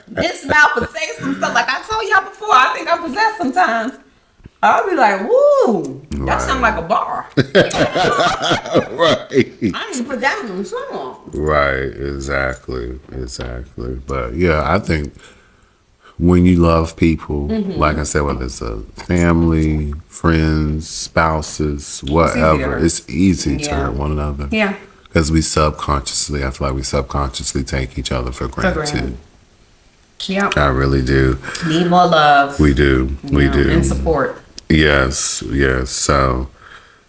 This mouth would say some stuff like I told y'all before. I think I possess sometimes. I'll be like, "Woo, that sounds like a bar." Right. I need to put that on the song. Right, exactly. But yeah, I think when you love people, like I said, whether it's a family, friends, spouses, whatever, it's easy to hurt one another. Yeah. Because I feel like we subconsciously take each other for granted. Yeah. I really do. Need more love. We do. We do. And support. Yes. So,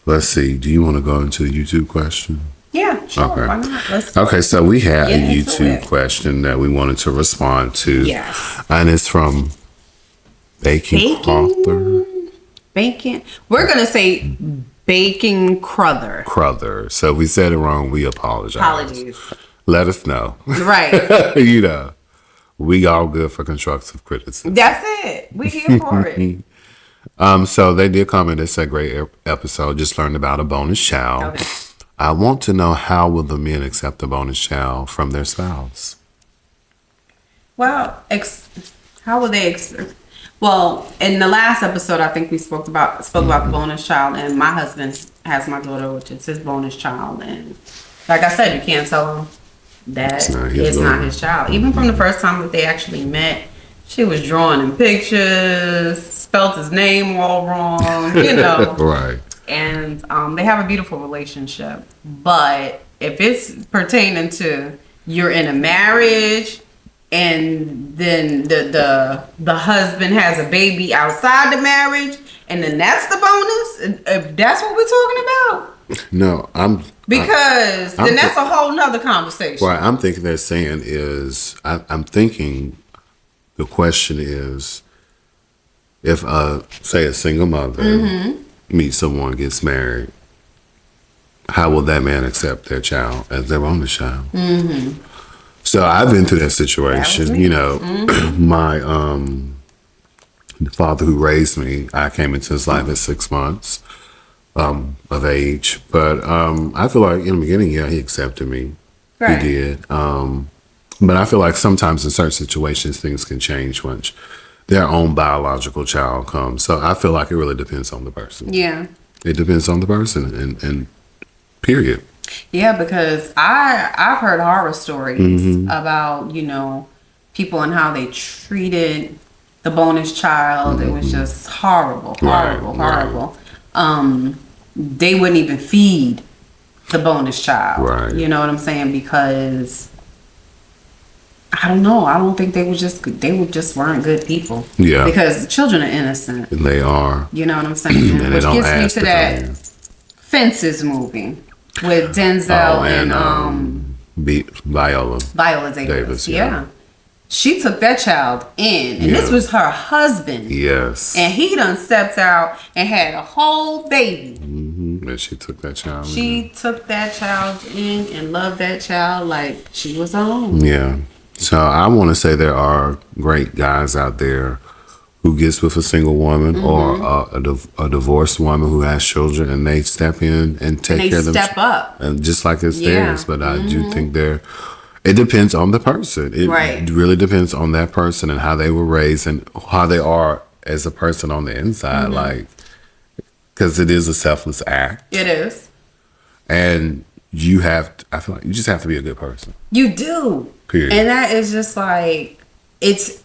let's see. Do you want to go into a YouTube question? Yeah, sure. Okay. Why not? Okay, so we had a YouTube question that we wanted to respond to. Yes. And it's from Bacon Crother. Bacon. We're going to say Bacon Crother. So if we said it wrong, we apologize. Apologies. Let us know. Right. You know, we all good for constructive criticism. That's it. We here for it. So they did comment. It's a great episode. Just learned about a bonus child. Okay. I want to know, how will the men accept the bonus child from their spouse? Well, how will they Well, in the last episode, I think we spoke about the bonus child, and my husband has my daughter, which is his bonus child, and like I said, you can't tell him that it's not his child. Even from the first time that they actually met, she was drawing in pictures, spelled his name all wrong, you know. Right. And they have a beautiful relationship. But if it's pertaining to you're in a marriage and then the husband has a baby outside the marriage, and then that's the bonus, if that's what we're talking about. No, then that's a whole nother conversation. What I'm thinking they're saying is, I'm thinking the question is, if say a single mother meets someone, gets married, how will that man accept their child as their bonus child? So I've been through that situation. You know, my the father who raised me, I came into his life at 6 months of age, but I feel like in the beginning, he accepted me. Right. He did. But I feel like sometimes in certain situations, things can change once their own biological child comes. So I feel like it really depends on the person. Yeah. It depends on the person, and period. Yeah, because I've heard horror stories about, people and how they treated the bonus child. It was just horrible. They wouldn't even feed the bonus child. Right. You know what I'm saying? Because I don't know. I don't think they just weren't good people. Yeah. Because children are innocent. And they are. You know what I'm saying? And they don't ask for things. Fences movie with Denzel and Viola Davis. Yeah. She took that child in, and this was her husband. Yes. And he done stepped out and had a whole baby. Mm-hmm. And she took that child took that child in and loved that child like she was her own. Yeah. So I want to say there are great guys out there who gets with a single woman or a divorced woman who has children, and they step in and take care of them. They step up. And just like it's theirs. But I do think it depends on the person. It really depends on that person and how they were raised and how they are as a person on the inside. Like, because it is a selfless act. It is. And I feel like you just have to be a good person. You do. Period. And that is just like, it's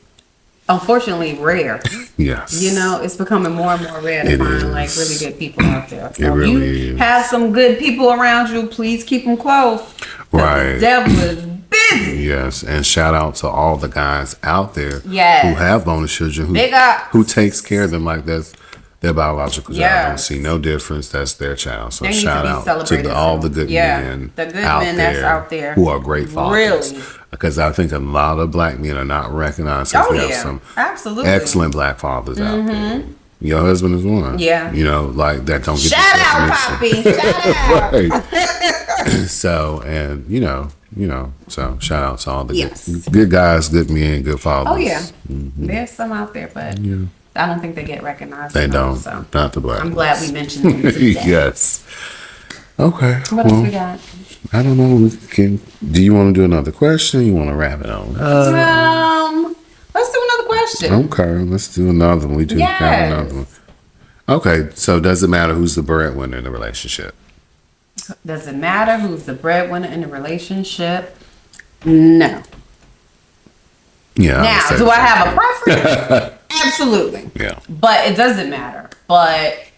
unfortunately rare. Yes. You know, it's becoming more and more rare to find like really good people out there. So it really if you have some good people around you, please keep them close. Right. The devil is busy. Yes. And shout out to all the guys out there who Yes. have bonus children who takes care of them like that's their biological child. I don't see no difference. That's their child. So shout out to all the good men that's out there who are great fathers. Really. Because I think a lot of black men are not recognized. We have some excellent black fathers out there. Your husband is one. Yeah. You know, like that don't get shout out, Poppy. Shout out. So, and so shout out to all the good guys, good men, good fathers. Oh yeah. There's some out there, but I don't think they get recognized. They don't. So. Not the black. I'm glad we mentioned them today. Yes. Okay. What else we got? I don't know. Do you want to do another question? You want to wrap it on? Let's do another question. Okay, let's do another one. We do have another one. Okay, so does it matter who's the breadwinner in the relationship? Does it matter who's the breadwinner in the relationship? No. Yeah. Now, do I have a preference? Absolutely. Yeah. But it doesn't matter. But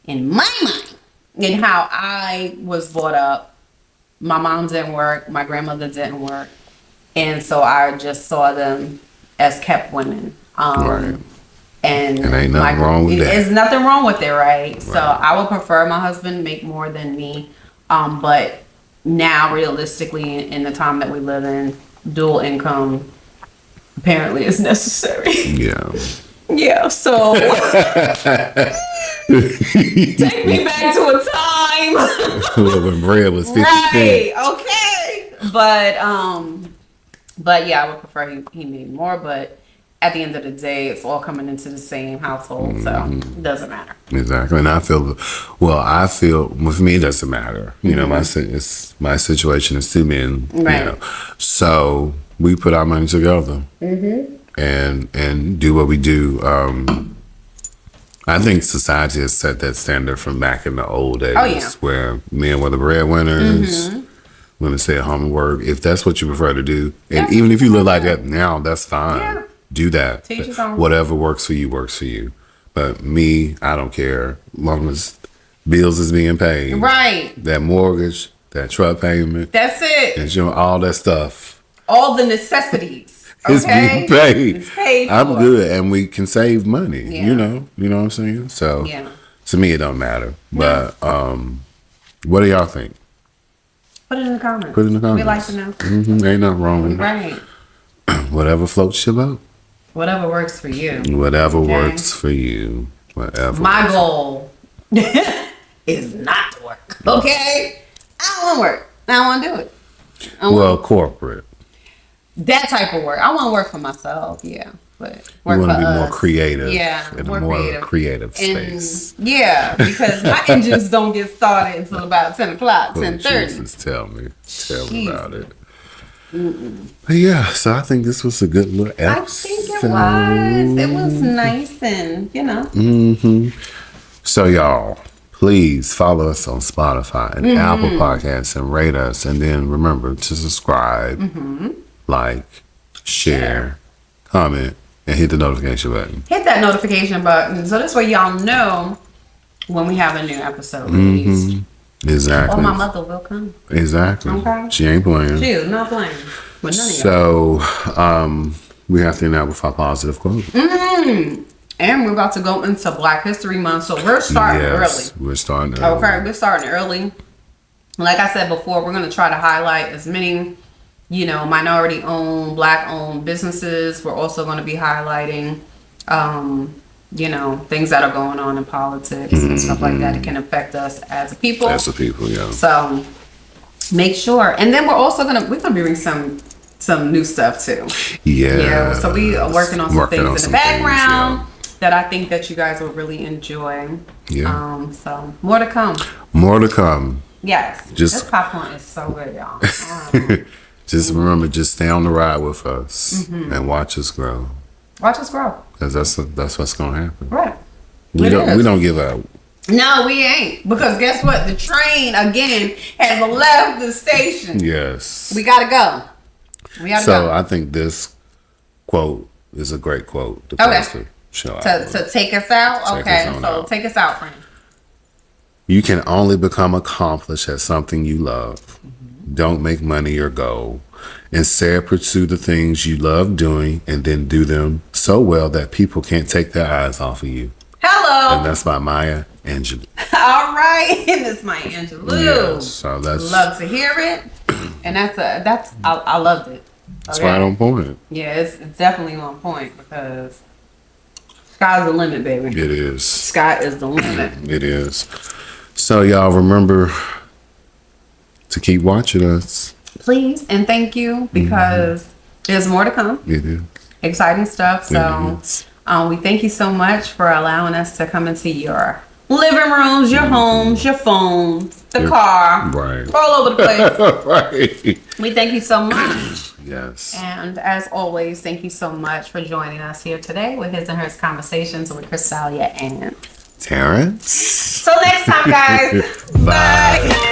in my mind, in how I was brought up, my mom didn't work, my grandmother didn't work, and so I just saw them as kept women. Right. And ain't nothing wrong with that. There's nothing wrong with it, right? So I would prefer my husband make more than me. But now, realistically, in the time that we live in, dual income apparently is necessary. Yeah. Yeah, so take me back to a time when bread was 50 right, okay. But yeah, I would prefer he made more, but at the end of the day, it's all coming into the same household, so it doesn't matter. Exactly. And I feel with me, it doesn't matter. You know, my situation is two men, right. You know, so we put our money together. And do what we do. I think society has set that standard from back in the old days, where men were the breadwinners, women stay at home and work. If that's what you prefer to do, and even if you live like that now, that's fine. Yeah. Do that. Teach his own. Whatever works for you works for you. But me, I don't care. As long as bills is being paid, right? That mortgage, that truck payment, that's it. And all that stuff, all the necessities. It's being paid. It's paid for. I'm good, and we can save money. Yeah. You know what I'm saying. So, to me, it don't matter. But what do y'all think? Put it in the comments. We like to know. Ain't nothing wrong with it. Right. Whatever floats your boat. Whatever works for you. Whatever works for you. Whatever. My goal is not to work. Okay, I don't want to work. I don't want to do it. Corporate. That type of work. I want to work for myself, but work you want to be us. more creative. Yeah, in a more creative space. Yeah, because my engines don't get started until about 10 o'clock, 10:30. Tell me about it. But yeah, so I think this was a good little episode. I think it was nice and, So y'all, please follow us on Spotify and Apple Podcasts and rate us. And then remember to subscribe, like, share, comment, and hit the notification button. Hit that notification button so this way y'all know when we have a new episode released. Exactly. Or my mother will come. Exactly. Okay. She ain't playing. She is not playing with none of y'all. So, we have to end out with our positive quote. And we're about to go into Black History Month, so we're starting early. We're starting early. Okay, we're starting early. Like I said before, we're going to try to highlight as many, minority-owned, Black-owned businesses. We're also going to be highlighting, things that are going on in politics and stuff like that. It can affect us as a people. As a people, yeah. So make sure. And then we're gonna be doing some new stuff too. Yeah. So we are working on some things in the background that I think that you guys will really enjoy. Yeah. So more to come. More to come. Yes. This popcorn is so good, y'all. Just remember, just stay on the ride with us and watch us grow. Watch us grow. Because that's what's gonna happen. Right. We don't give up. No, we ain't. Because guess what? The train again has left the station. Yes. We gotta go. So I think this quote is a great quote to close the show out. To take us out? Take us out, friend. You can only become accomplished at something you love. Don't make money your goal. Instead, pursue the things you love doing and then do them so well that people can't take their eyes off of you. Hello. And that's by Maya Angelou. All right. And it's Maya Angelou. Yes, so that's love to hear it. And I loved it. That's right on point. Yeah, it's definitely on point because sky's the limit, baby. It is. Sky is the limit. It is. So y'all remember to keep watching us. Please and thank you because there's more to come. It is. Exciting stuff. So we thank you so much for allowing us to come into your living rooms, your homes, your phones, the car. Right. All over the place. Right. We thank you so much. Yes. And as always, thank you so much for joining us here today with His and Hers Conversations with Christaylia and Terrance. So next time, guys. Bye.